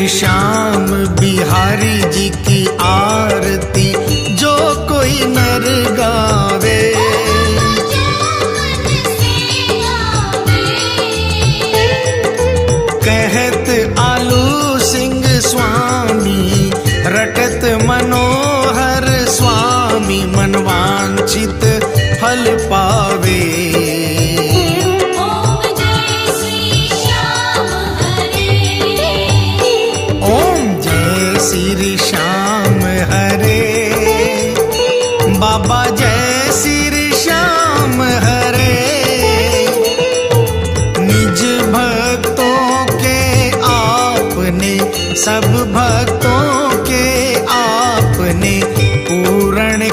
श्री श्याम बिहारी जी की आरती जो कोई नर गावे। कहत आलू सिंह स्वामी रटत मनोहर स्वामी मनवांछित फल पावे। ओम जय श्री श्याम हरे। ओम जय श्री श्याम हरे। बाबा जय श्री श्याम हरे। निज भक्तों के आपने सब भक्तों के आपने पूर्ण